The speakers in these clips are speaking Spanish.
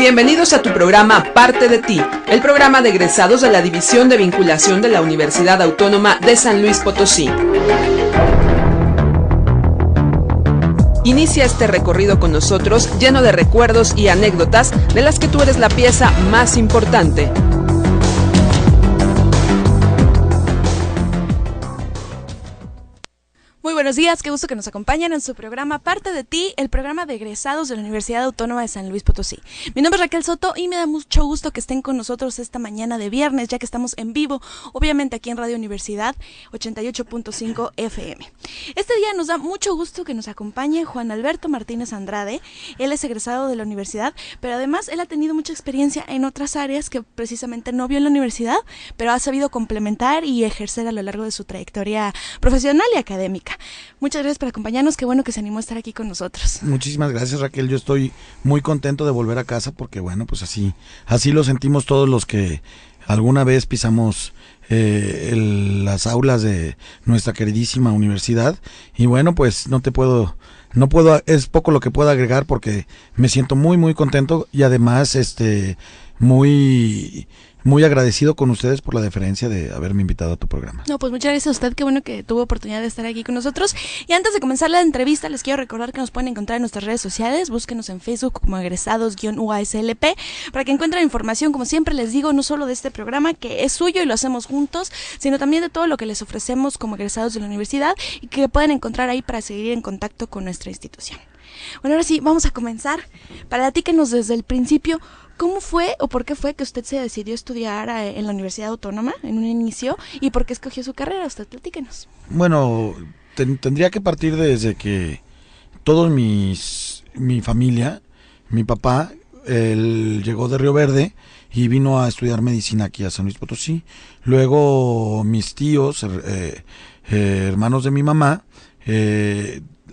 Bienvenidos a tu programa Parte de Ti, el programa de egresados de la División de Vinculación de la Universidad Autónoma de San Luis Potosí. Inicia este recorrido con nosotros lleno de recuerdos y anécdotas de las que tú eres la pieza más importante. Muy buenos días, qué gusto que nos acompañen en su programa Parte de Ti, el programa de egresados de la Universidad Autónoma de San Luis Potosí. Mi nombre es Raquel Soto y me da mucho gusto que estén con nosotros esta mañana de viernes, ya que estamos en vivo, obviamente aquí en Radio Universidad 88.5 FM. Este día nos da mucho gusto que nos acompañe Juan Alberto Martínez Andrade. Él es egresado de la universidad, pero además él ha tenido mucha experiencia en otras áreas que precisamente no vio en la universidad, pero ha sabido complementar y ejercer a lo largo de su trayectoria profesional y académica. Muchas gracias por acompañarnos, qué bueno que se animó a estar aquí con nosotros. Muchísimas gracias, Raquel, yo estoy muy contento de volver a casa porque bueno, pues así lo sentimos todos los que alguna vez pisamos las aulas de nuestra queridísima universidad y bueno, pues no puedo, es poco lo que puedo agregar porque me siento muy contento y además muy agradecido con ustedes por la deferencia de haberme invitado a tu programa. No, pues muchas gracias a usted, qué bueno que tuvo oportunidad de estar aquí con nosotros. Y antes de comenzar la entrevista, les quiero recordar que nos pueden encontrar en nuestras redes sociales, búsquenos en Facebook como egresados-UASLP, para que encuentren información, como siempre les digo, no solo de este programa, que es suyo y lo hacemos juntos, sino también de todo lo que les ofrecemos como egresados de la universidad y que pueden encontrar ahí para seguir en contacto con nuestra institución. Bueno, ahora sí, vamos a comenzar. Platíquenos desde el principio, ¿cómo fue o por qué fue que usted se decidió estudiar en la Universidad Autónoma en un inicio y por qué escogió su carrera? Usted platíquenos. Bueno, tendría que partir desde que mi familia, mi papá, él llegó de Río Verde y vino a estudiar medicina aquí a San Luis Potosí. Luego mis tíos, hermanos de mi mamá,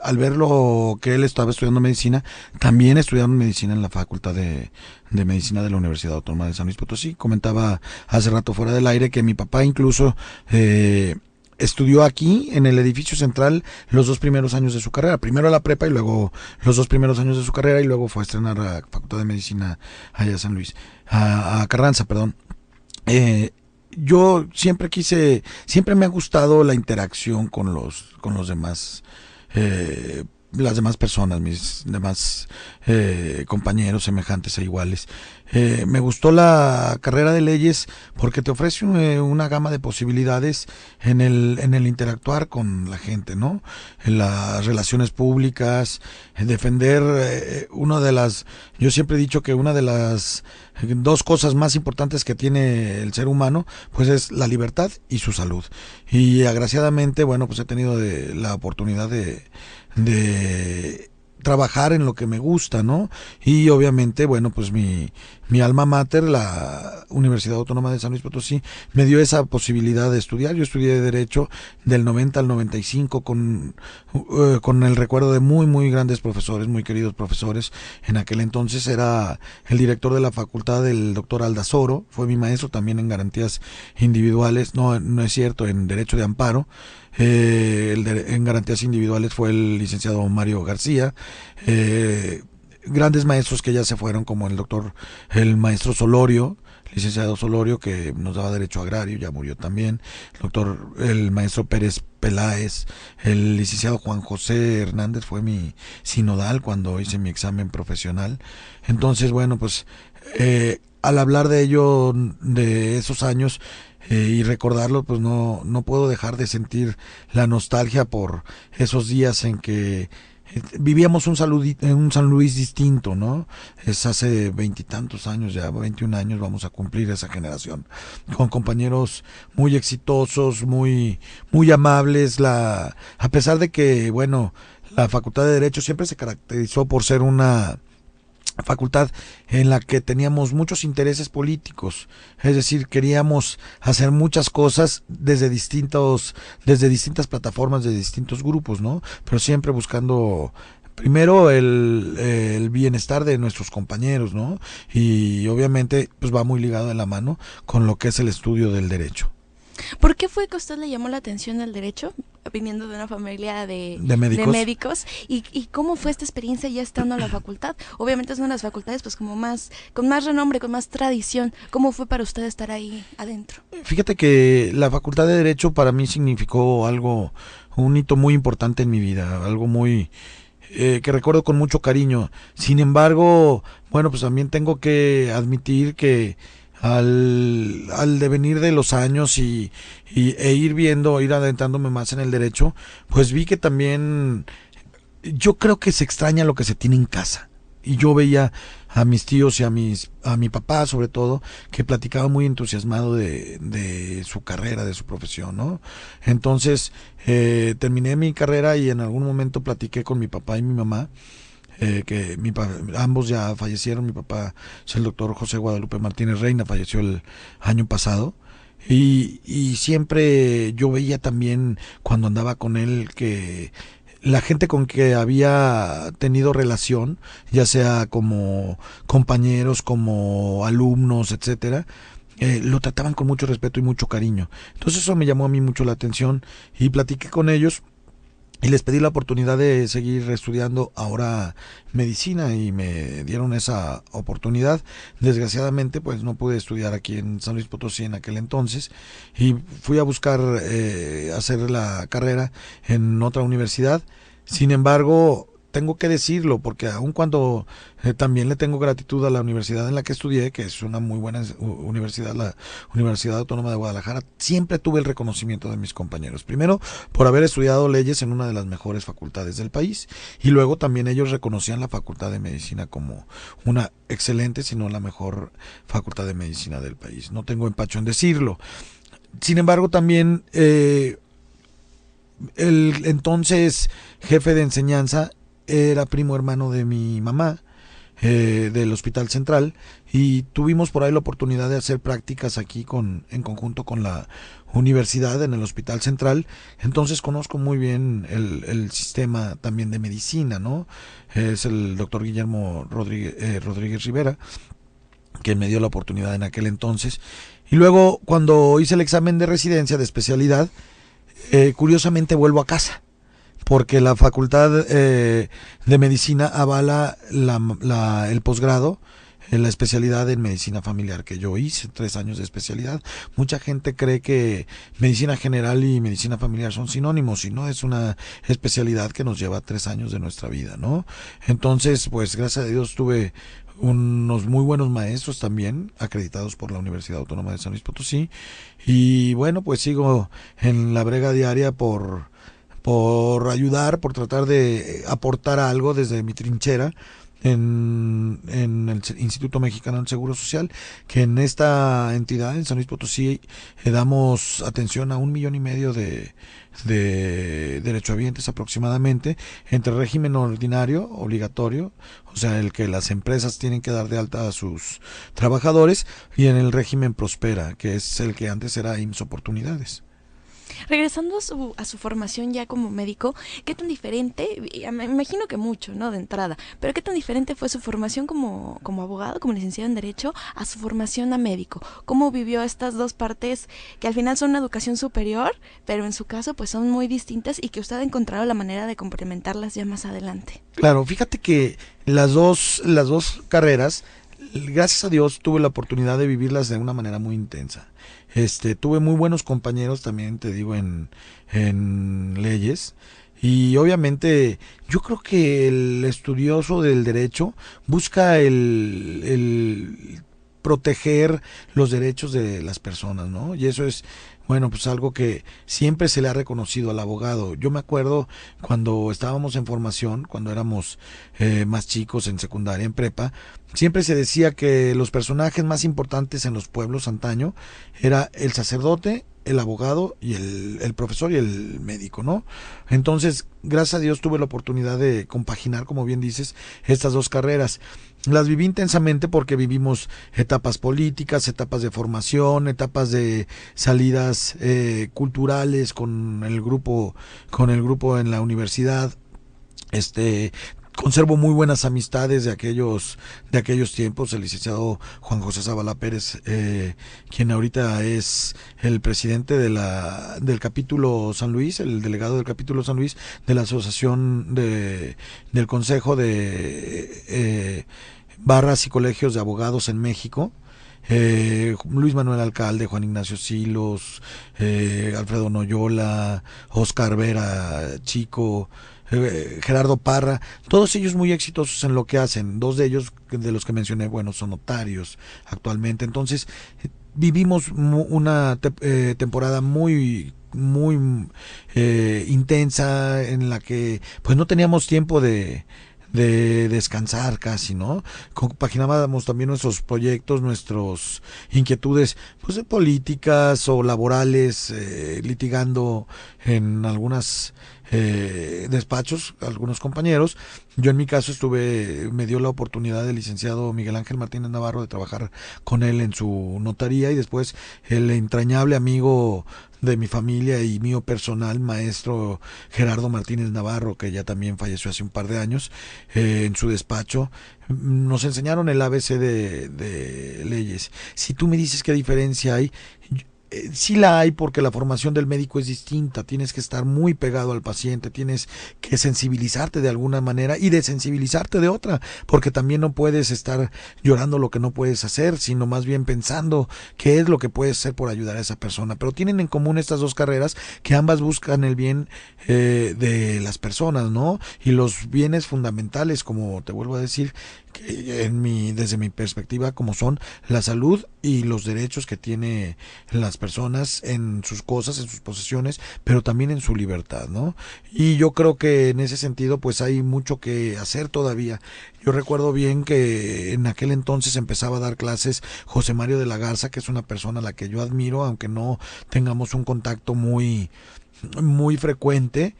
al ver lo que él estaba estudiando medicina, también estudiaron medicina en la Facultad de Medicina de la Universidad Autónoma de San Luis Potosí. Comentaba hace rato fuera del aire que mi papá incluso estudió aquí en el edificio central los 2 primeros años de su carrera, primero la prepa y luego los 2 primeros años de su carrera y luego fue a estrenar a la Facultad de Medicina allá a San Luis, a Carranza, perdón. Yo siempre me ha gustado la interacción con los demás, las demás personas, mis demás compañeros semejantes e iguales. Me gustó la carrera de leyes porque te ofrece una gama de posibilidades en el interactuar con la gente, ¿no? En las relaciones públicas, en defender yo siempre he dicho que una de las 2 cosas más importantes que tiene el ser humano, pues es la libertad y su salud. Y agraciadamente, bueno, pues he tenido la oportunidad de trabajar en lo que me gusta, ¿no? Y obviamente, bueno, pues mi alma mater, la Universidad Autónoma de San Luis Potosí, me dio esa posibilidad de estudiar. Yo estudié Derecho del 90 al 95 con el recuerdo de muy grandes profesores, muy queridos profesores. En aquel entonces era el director de la facultad, el doctor Aldazoro, fue mi maestro también en garantías individuales, no es cierto, en Derecho de Amparo. En garantías individuales fue el licenciado Mario García, grandes maestros que ya se fueron como el maestro Solorio, licenciado Solorio, que nos daba derecho agrario, ya murió también, el maestro Pérez Peláez, el licenciado Juan José Hernández fue mi sinodal cuando hice mi examen profesional. Entonces, bueno, pues al hablar de ello, de esos años, y recordarlo, pues no puedo dejar de sentir la nostalgia por esos días en que vivíamos un San Luis distinto, ¿no? Es hace 20 y tantos años, ya 21 años vamos a cumplir esa generación, con compañeros muy exitosos, muy amables, a pesar de que, bueno, la Facultad de Derecho siempre se caracterizó por ser una facultad en la que teníamos muchos intereses políticos, es decir, queríamos hacer muchas cosas desde distintas plataformas, de distintos grupos, ¿no? Pero siempre buscando primero el bienestar de nuestros compañeros, ¿no? Y obviamente pues va muy ligado de la mano con lo que es el estudio del derecho. ¿Por qué fue que a usted le llamó la atención el derecho, viniendo de una familia de médicos? ¿Y cómo fue esta experiencia ya estando en la facultad? Obviamente es una de las facultades pues como más, con más renombre, con más tradición. ¿Cómo fue para usted estar ahí adentro? Fíjate que la Facultad de Derecho para mí significó algo, un hito muy importante en mi vida, algo muy que recuerdo con mucho cariño. Sin embargo, bueno, pues también tengo que admitir que al devenir de los años e ir adentrándome más en el derecho, pues vi que también yo creo que se extraña lo que se tiene en casa. Y yo veía a mis tíos y a mi papá sobre todo, que platicaba muy entusiasmado de su carrera, de su profesión, ¿no? Entonces, terminé mi carrera y en algún momento platiqué con mi papá y mi mamá, que ambos ya fallecieron. Mi papá es el doctor José Guadalupe Martínez Reina, falleció el año pasado. Y siempre yo veía también cuando andaba con él que la gente con que había tenido relación, ya sea como compañeros, como alumnos, etcétera, lo trataban con mucho respeto y mucho cariño. Entonces eso me llamó a mí mucho la atención y platiqué con ellos y les pedí la oportunidad de seguir estudiando ahora medicina y me dieron esa oportunidad. Desgraciadamente pues no pude estudiar aquí en San Luis Potosí en aquel entonces y fui a buscar hacer la carrera en otra universidad. Sin embargo, tengo que decirlo porque aun cuando también le tengo gratitud a la universidad en la que estudié, que es una muy buena universidad, la Universidad Autónoma de Guadalajara, siempre tuve el reconocimiento de mis compañeros. Primero, por haber estudiado leyes en una de las mejores facultades del país, y luego también ellos reconocían la Facultad de Medicina como una excelente, si no la mejor facultad de medicina del país. No tengo empacho en decirlo. Sin embargo, también el entonces jefe de enseñanza era primo hermano de mi mamá, del Hospital Central, y tuvimos por ahí la oportunidad de hacer prácticas aquí en conjunto con la universidad en el Hospital Central. Entonces conozco muy bien el sistema también de medicina, ¿no? Es el doctor Guillermo Rodríguez Rivera que me dio la oportunidad en aquel entonces. Y luego cuando hice el examen de residencia de especialidad, curiosamente vuelvo a casa, porque la Facultad de Medicina avala el posgrado, la especialidad en medicina familiar que yo hice, 3 años de especialidad. Mucha gente cree que medicina general y medicina familiar son sinónimos, y no, es una especialidad que nos lleva 3 años de nuestra vida, ¿no? Entonces, pues gracias a Dios tuve unos muy buenos maestros también, acreditados por la Universidad Autónoma de San Luis Potosí, y bueno, pues sigo en la brega diaria por ayudar, por tratar de aportar algo desde mi trinchera en el Instituto Mexicano del Seguro Social, que en esta entidad, en San Luis Potosí, damos atención a 1,5 millones de derechohabientes aproximadamente, entre régimen ordinario, obligatorio, o sea, el que las empresas tienen que dar de alta a sus trabajadores, y en el régimen Prospera, que es el que antes era IMSS Oportunidades. Regresando a su formación ya como médico, ¿qué tan diferente? Me imagino que mucho, ¿no? De entrada, pero ¿qué tan diferente fue su formación como abogado, como licenciado en Derecho, a su formación a médico? ¿Cómo vivió estas dos partes que al final son una educación superior, pero en su caso pues son muy distintas y que usted ha encontrado la manera de complementarlas ya más adelante? Claro, fíjate que las dos carreras, gracias a Dios, tuve la oportunidad de vivirlas de una manera muy intensa. Tuve muy buenos compañeros también, te digo, en leyes, y obviamente yo creo que el estudioso del derecho busca el proteger los derechos de las personas, ¿no? Y eso es, bueno, pues algo que siempre se le ha reconocido al abogado. Yo me acuerdo cuando estábamos en formación, cuando éramos más chicos, en secundaria, en prepa, siempre se decía que los personajes más importantes en los pueblos antaño era el sacerdote, el abogado y el profesor y el médico, ¿no? Entonces, gracias a Dios tuve la oportunidad de compaginar, como bien dices, estas dos carreras. Las viví intensamente porque vivimos etapas políticas, etapas de formación, etapas de salidas culturales con el grupo en la universidad. conservo muy buenas amistades de aquellos tiempos. El licenciado Juan José Zavala Pérez, quien ahorita es el presidente del capítulo San Luis, el delegado del capítulo San Luis de la asociación del Consejo de Barras y Colegios de Abogados en México. Luis Manuel Alcalde, Juan Ignacio Silos, Alfredo Noyola, Oscar Vera Chico, Gerardo Parra, todos ellos muy exitosos en lo que hacen. Dos de ellos, de los que mencioné, bueno, son notarios actualmente. Entonces vivimos una temporada muy intensa, en la que pues no teníamos tiempo de descansar casi, ¿no? Compaginábamos también nuestros proyectos, nuestras inquietudes, pues de políticas o laborales, litigando en algunas despachos, algunos compañeros. Yo en mi caso me dio la oportunidad del licenciado Miguel Ángel Martínez Navarro de trabajar con él en su notaría, y después el entrañable amigo de mi familia y mío personal, maestro Gerardo Martínez Navarro, que ya también falleció hace un par de años, en su despacho. Nos enseñaron el ABC de leyes. Si tú me dices qué diferencia hay, sí la hay, porque la formación del médico es distinta. Tienes que estar muy pegado al paciente, tienes que sensibilizarte de alguna manera y desensibilizarte de otra, porque también no puedes estar llorando lo que no puedes hacer, sino más bien pensando qué es lo que puedes hacer por ayudar a esa persona. Pero tienen en común estas dos carreras, que ambas buscan el bien de las personas, ¿no? Y los bienes fundamentales, como te vuelvo a decir, que desde mi perspectiva, como son la salud y los derechos que tiene las personas en sus cosas, en sus posesiones, pero también en su libertad, ¿no? Y yo creo que en ese sentido pues hay mucho que hacer todavía. Yo recuerdo bien que en aquel entonces empezaba a dar clases José Mario de la Garza, que es una persona a la que yo admiro, aunque no tengamos un contacto muy frecuente,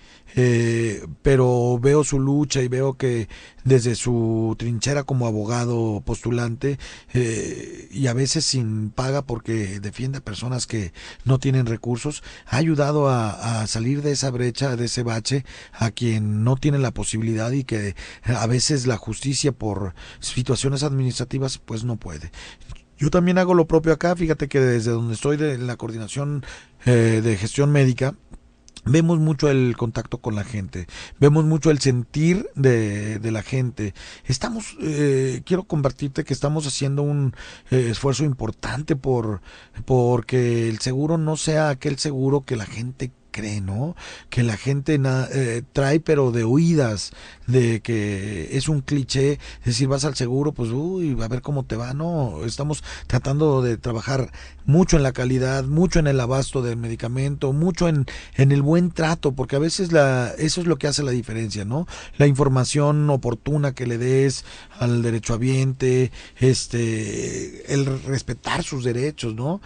pero veo su lucha y veo que desde su trinchera como abogado postulante, y a veces sin paga, porque defiende a personas que no tienen recursos, ha ayudado a salir de esa brecha, de ese bache, a quien no tiene la posibilidad, y que a veces la justicia por situaciones administrativas pues no puede. Yo también hago lo propio acá. Fíjate que desde donde estoy, de la coordinación de gestión médica, vemos mucho el contacto con la gente, vemos mucho el sentir de la gente. Quiero compartirte que estamos haciendo un esfuerzo importante porque el seguro no sea aquel seguro que la gente cree, ¿no? Que la gente trae, pero de oídas, de que es un cliché. Es decir, vas al seguro, pues uy, a ver cómo te va. No, estamos tratando de trabajar mucho en la calidad, mucho en el abasto del medicamento, mucho en el buen trato, porque a veces eso es lo que hace la diferencia, ¿no? La información oportuna que le des al derechohabiente, el respetar sus derechos, ¿no?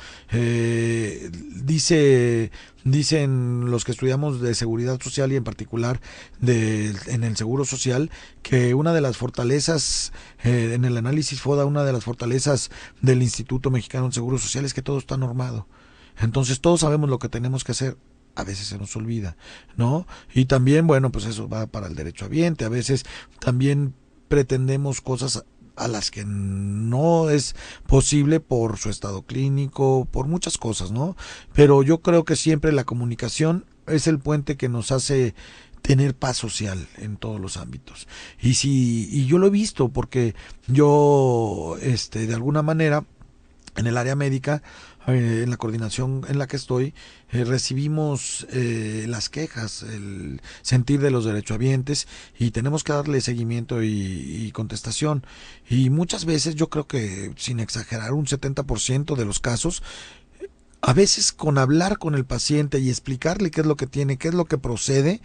Dicen los que estudiamos de seguridad social, y en particular en el seguro social, que una de las fortalezas, en el análisis FODA, una de las fortalezas del Instituto Mexicano de Seguro Social es que todo está normado. Entonces todos sabemos lo que tenemos que hacer. A veces se nos olvida, ¿no? Y también, bueno, pues eso va para el derechohabiente. A veces también pretendemos cosas a las que no es posible por su estado clínico, por muchas cosas, ¿no? Pero yo creo que siempre la comunicación es el puente que nos hace tener paz social en todos los ámbitos. Y yo lo he visto, porque yo, de alguna manera, en el área médica, en la coordinación en la que estoy, recibimos las quejas, el sentir de los derechohabientes, y tenemos que darle seguimiento y contestación. Y muchas veces, yo creo que sin exagerar, un 70% de los casos, a veces con hablar con el paciente y explicarle qué es lo que tiene, qué es lo que procede,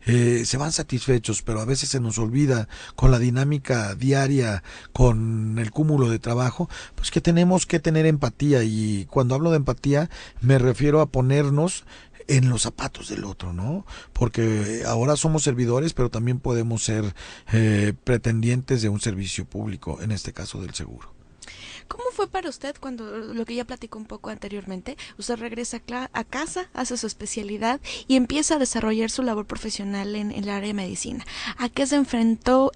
se van satisfechos. Pero a veces se nos olvida, con la dinámica diaria, con el cúmulo de trabajo, pues que tenemos que tener empatía. Y cuando hablo de empatía me refiero a ponernos en los zapatos del otro, ¿no? Porque ahora somos servidores, pero también podemos ser pretendientes de un servicio público, en este caso del seguro. ¿Cómo fue para usted cuando, lo que ya platicó un poco anteriormente, usted regresa a casa, hace su especialidad y empieza a desarrollar su labor profesional en el área de medicina? ¿A qué se enfrentó,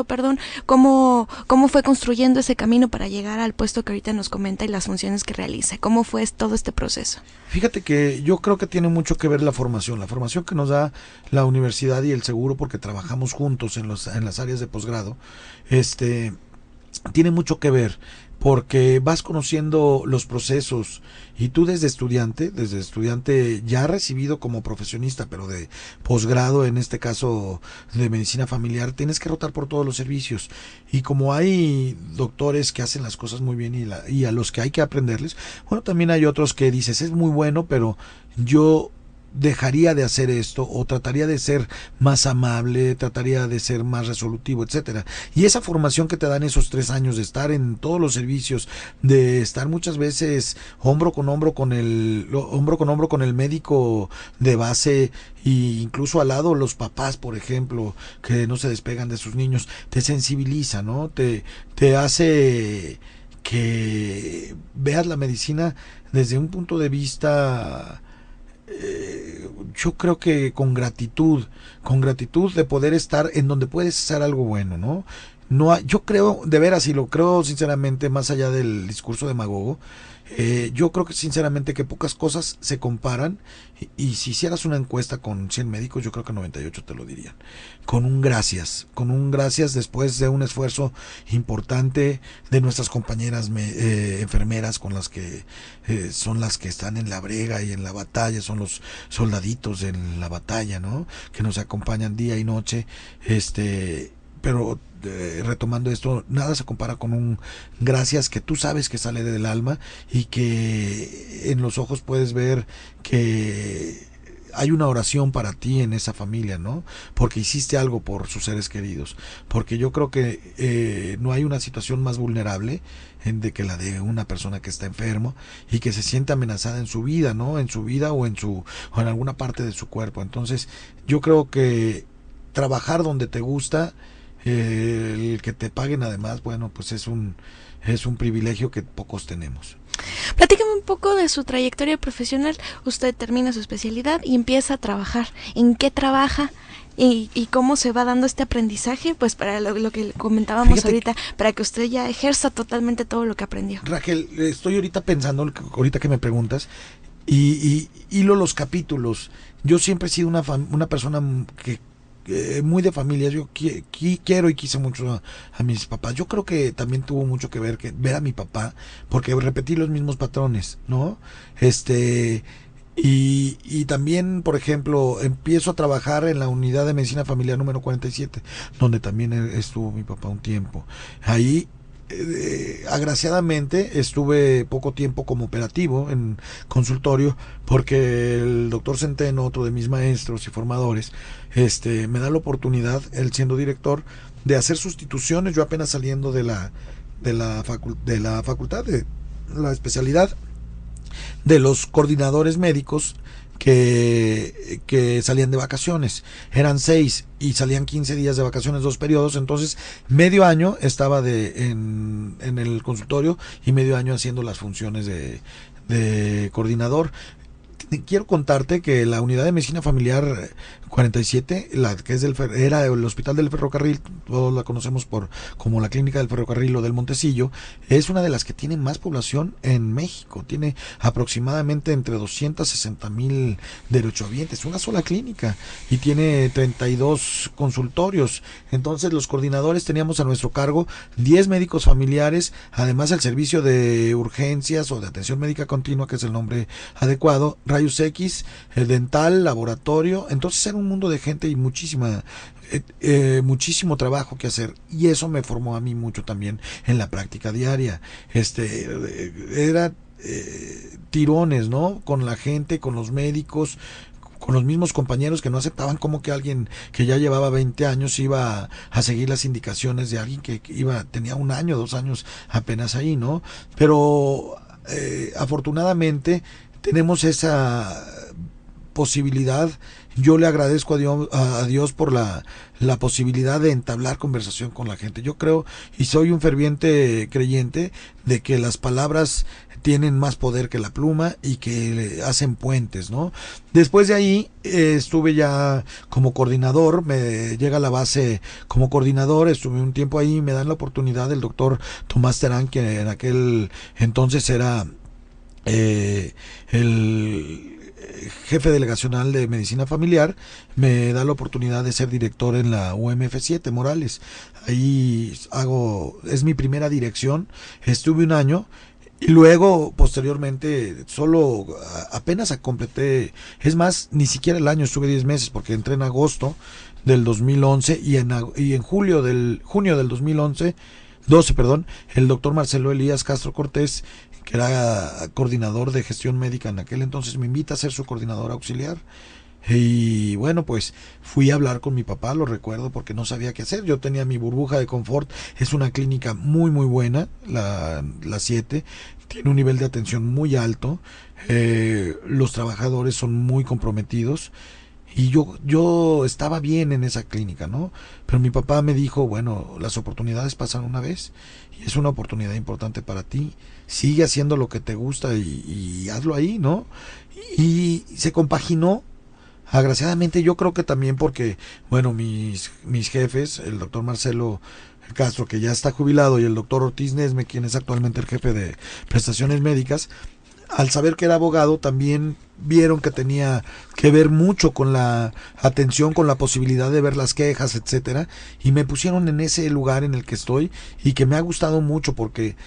perdón? ¿Cómo fue construyendo ese camino para llegar al puesto que ahorita nos comenta y las funciones que realiza? ¿Cómo fue todo este proceso? Fíjate que yo creo que tiene mucho que ver la formación que nos da la universidad y el seguro, porque trabajamos juntos en las áreas de posgrado. Tiene mucho que ver, porque vas conociendo los procesos y tú desde estudiante ya recibido como profesionista, pero de posgrado, en este caso de medicina familiar, tienes que rotar por todos los servicios. Y como hay doctores que hacen las cosas muy bien y a los que hay que aprenderles, bueno, también hay otros que dices, es muy bueno, pero yo dejaría de hacer esto, o trataría de ser más amable, trataría de ser más resolutivo, etcétera. Y esa formación que te dan esos 3 años de estar en todos los servicios, de estar muchas veces hombro con hombro con el médico de base, e incluso al lado los papás, por ejemplo, que no se despegan de sus niños, te sensibiliza, ¿no? Te hace que veas la medicina desde un punto de vista, yo creo que con gratitud de poder estar en donde puedes hacer algo bueno, ¿no? Yo creo, de veras, y lo creo sinceramente, más allá del discurso demagogo, yo creo que sinceramente que pocas cosas se comparan, y si hicieras una encuesta con 100 médicos, yo creo que 98 te lo dirían, con un gracias después de un esfuerzo importante de nuestras compañeras enfermeras, con las que son las que están en la brega y en la batalla, son los soldaditos en la batalla, ¿no? Que nos acompañan día y noche, pero retomando esto, nada se compara con un gracias que tú sabes que sale del alma, y que en los ojos puedes ver que hay una oración para ti en esa familia, ¿no? Porque hiciste algo por sus seres queridos. Porque yo creo que no hay una situación más vulnerable de que la de una persona que está enfermo y que se siente amenazada en su vida, ¿no? En su vida o en alguna parte de su cuerpo. Entonces, yo creo que trabajar donde te gusta, el que te paguen además, bueno, pues es un privilegio que pocos tenemos. Platícame un poco de su trayectoria profesional. Usted termina su especialidad y empieza a trabajar. ¿En qué trabaja? Y cómo se va dando este aprendizaje, pues para lo que comentábamos ahorita, para que usted ya ejerza totalmente todo lo que aprendió. Raquel, estoy ahorita pensando, ahorita que me preguntas, y hilo los capítulos. Yo siempre he sido una persona que muy de familia. Yo quiero y quise mucho a mis papás. Yo creo que también tuvo mucho que ver a mi papá, porque repetí los mismos patrones, ¿no? Y también, por ejemplo, empiezo a trabajar en la unidad de medicina familiar número 47, donde también estuvo mi papá un tiempo. Ahí agraciadamente estuve poco tiempo como operativo en consultorio, porque el doctor Centeno, otro de mis maestros y formadores, me da la oportunidad, él siendo director, de hacer sustituciones. Yo apenas saliendo de la facultad, de la especialidad, de los coordinadores médicos que salían de vacaciones. Eran 6 y salían 15 días de vacaciones, 2 periodos. Entonces medio año estaba en el consultorio y medio año haciendo las funciones de coordinador. Quiero contarte que la unidad de medicina familiar 47, la que es era el hospital del ferrocarril, todos la conocemos como la clínica del ferrocarril o del Montecillo, es una de las que tiene más población en México. Tiene aproximadamente entre 260,000 derechohabientes, una sola clínica, y tiene 32 consultorios. Entonces los coordinadores teníamos a nuestro cargo 10 médicos familiares, además el servicio de urgencias o de atención médica continua, que es el nombre adecuado, rayos X, el dental, laboratorio. Entonces era un mundo de gente y muchísimo trabajo que hacer, y eso me formó a mí mucho también en la práctica diaria. Era tirones, ¿no? Con la gente, con los médicos, con los mismos compañeros, que no aceptaban como que alguien que ya llevaba 20 años iba a seguir las indicaciones de alguien que tenía 1 año, 2 años apenas ahí, ¿no? Pero afortunadamente tenemos esa posibilidad, yo le agradezco a Dios por la posibilidad de entablar conversación con la gente. Yo creo y soy un ferviente creyente de que las palabras tienen más poder que la pluma y que hacen puentes, ¿no? Después de ahí estuve ya como coordinador, me llega a la base como coordinador, estuve un tiempo ahí, me dan la oportunidad el doctor Tomás Terán, que en aquel entonces era el jefe delegacional de medicina familiar, me da la oportunidad de ser director en la UMF7 Morales. Ahí es mi primera dirección, estuve un año. Y luego, posteriormente, solo apenas completé, es más, ni siquiera el año, estuve 10 meses, porque entré en agosto del 2011 y en junio del 12, el doctor Marcelo Elías Castro Cortés, que era coordinador de gestión médica en aquel entonces, me invita a ser su coordinador auxiliar. Y bueno, pues fui a hablar con mi papá, lo recuerdo, porque no sabía qué hacer. Yo tenía mi burbuja de confort. Es una clínica muy muy buena, la 7, tiene un nivel de atención muy alto, los trabajadores son muy comprometidos y yo estaba bien en esa clínica, ¿no? Pero mi papá me dijo, bueno, las oportunidades pasan una vez y es una oportunidad importante para ti, sigue haciendo lo que te gusta y hazlo ahí, ¿no? Y se compaginó. Agraciadamente, yo creo que también porque, bueno, mis jefes, el doctor Marcelo Castro, que ya está jubilado, y el doctor Ortiz Nesme, quien es actualmente el jefe de prestaciones médicas, al saber que era abogado, también vieron que tenía que ver mucho con la atención, con la posibilidad de ver las quejas, etcétera, y me pusieron en ese lugar en el que estoy y que me ha gustado mucho porque,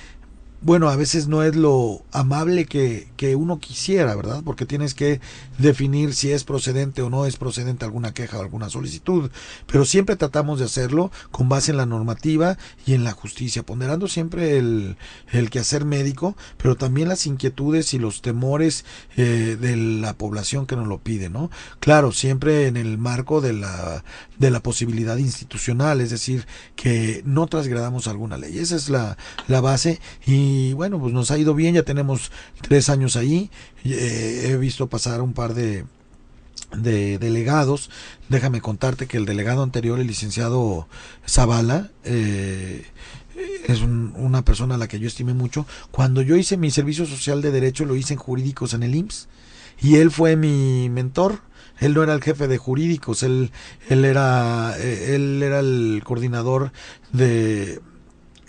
bueno, a veces no es lo amable que uno quisiera, ¿verdad? Porque tienes que definir si es procedente o no es procedente alguna queja o alguna solicitud, pero siempre tratamos de hacerlo con base en la normativa y en la justicia, ponderando siempre el quehacer médico, pero también las inquietudes y los temores de la población que nos lo pide, ¿no? Claro, siempre en el marco de la posibilidad institucional, es decir, que no transgredamos alguna ley. Esa es la base. Y bueno, pues nos ha ido bien, ya tenemos 3 años ahí, he visto pasar un par de delegados. Déjame contarte que el delegado anterior, el licenciado Zavala, es una persona a la que yo estimé mucho. Cuando yo hice mi servicio social de derecho, lo hice en jurídicos en el IMSS, y él fue mi mentor. Él no era el jefe de jurídicos, él era el coordinador de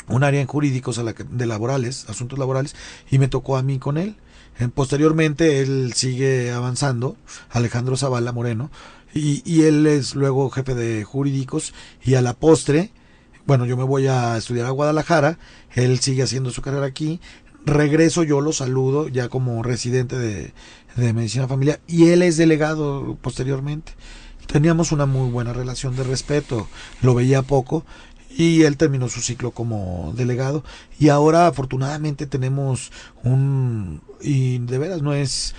un área en jurídicos de laborales, asuntos laborales, y me tocó a mí con él. Posteriormente él sigue avanzando, Alejandro Zavala Moreno, y él es luego jefe de jurídicos, y a la postre, bueno, yo me voy a estudiar a Guadalajara, él sigue haciendo su carrera aquí, regreso, yo lo saludo ya como residente de medicina familiar, y él es delegado posteriormente. Teníamos una muy buena relación de respeto, lo veía poco, y él terminó su ciclo como delegado, y ahora afortunadamente tenemos y de veras no es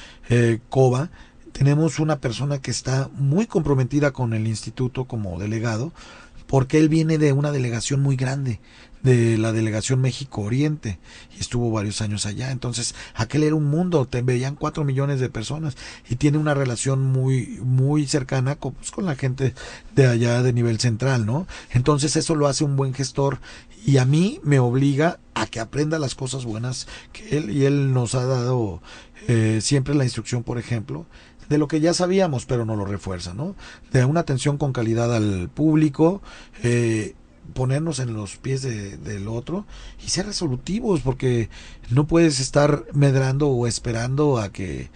coba, tenemos una persona que está muy comprometida con el instituto como delegado, porque él viene de una delegación muy grande, de la delegación México Oriente, y estuvo varios años allá. Entonces aquel era un mundo, te veían 4 millones de personas, y tiene una relación muy muy cercana con la gente de allá de nivel central, ¿no? Entonces eso lo hace un buen gestor, y a mí me obliga a que aprenda las cosas buenas que él, y él nos ha dado siempre la instrucción, por ejemplo, de lo que ya sabíamos, pero no lo refuerza, ¿no? De una atención con calidad al público, ponernos en los pies del otro y ser resolutivos, porque no puedes estar medrando o esperando a que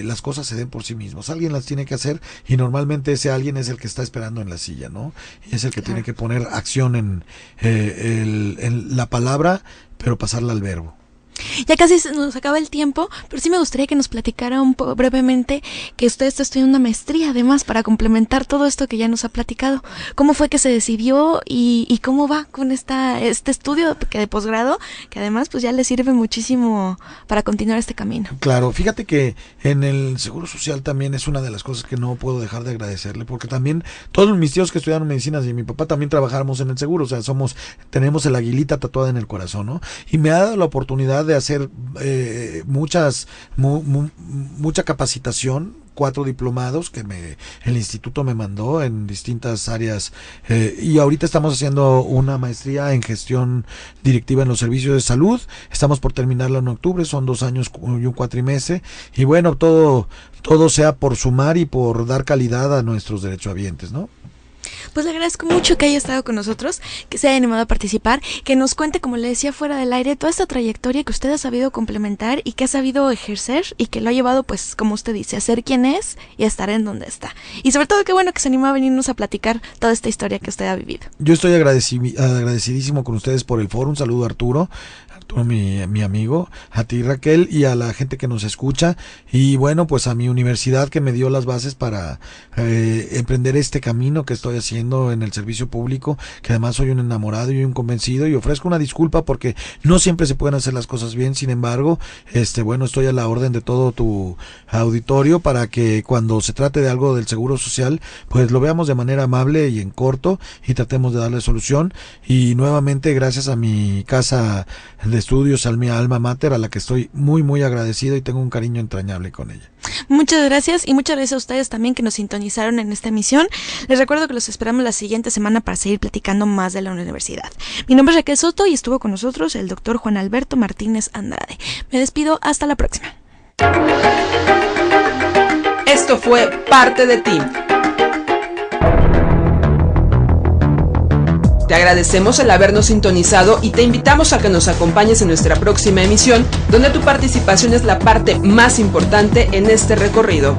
las cosas se den por sí mismos. Alguien las tiene que hacer, y normalmente ese alguien es el que está esperando en la silla, ¿no? Y es el que tiene que poner acción en la palabra, pero pasarla al verbo. Ya casi se nos acaba el tiempo, pero sí me gustaría que nos platicara un poco brevemente que usted está estudiando una maestría, además, para complementar todo esto que ya nos ha platicado. ¿Cómo fue que se decidió y cómo va con este estudio de posgrado, que además pues ya le sirve muchísimo para continuar este camino? Claro, fíjate que en el Seguro Social también es una de las cosas que no puedo dejar de agradecerle, porque también todos mis tíos que estudiaron medicinas y mi papá también trabajamos en el seguro, o sea, tenemos el aguilita tatuada en el corazón, ¿no? Y me ha dado la oportunidad de hacer mucha capacitación 4 diplomados que el instituto me mandó en distintas áreas, y ahorita estamos haciendo una maestría en gestión directiva en los servicios de salud. Estamos por terminarla en octubre, son 2 años y un cuatrimestre, y bueno, todo sea por sumar y por dar calidad a nuestros derechohabientes, ¿no? Pues le agradezco mucho que haya estado con nosotros, que se haya animado a participar, que nos cuente, como le decía fuera del aire, toda esta trayectoria que usted ha sabido complementar y que ha sabido ejercer y que lo ha llevado, pues, como usted dice, a ser quien es y a estar en donde está. Y sobre todo, qué bueno que se animó a venirnos a platicar toda esta historia que usted ha vivido. Yo estoy agradecidísimo con ustedes por el foro. Un saludo a Arturo, mi amigo, a ti, Raquel, y a la gente que nos escucha, y bueno, pues a mi universidad, que me dio las bases para emprender este camino que estoy haciendo en el servicio público, que además soy un enamorado y un convencido, y ofrezco una disculpa porque no siempre se pueden hacer las cosas bien. Sin embargo, bueno, estoy a la orden de todo tu auditorio para que cuando se trate de algo del Seguro Social, pues lo veamos de manera amable y en corto, y tratemos de darle solución. Y nuevamente, gracias a mi casa de estudios, a mi alma mater, a la que estoy muy muy agradecido y tengo un cariño entrañable con ella. Muchas gracias, y muchas gracias a ustedes también que nos sintonizaron en esta emisión. Les recuerdo que los esperamos la siguiente semana para seguir platicando más de la universidad. Mi nombre es Raquel Soto y estuvo con nosotros el doctor Juan Alberto Martínez Andrade. Me despido, hasta la próxima. Esto fue Parte de Ti. Te agradecemos el habernos sintonizado y te invitamos a que nos acompañes en nuestra próxima emisión, donde tu participación es la parte más importante en este recorrido.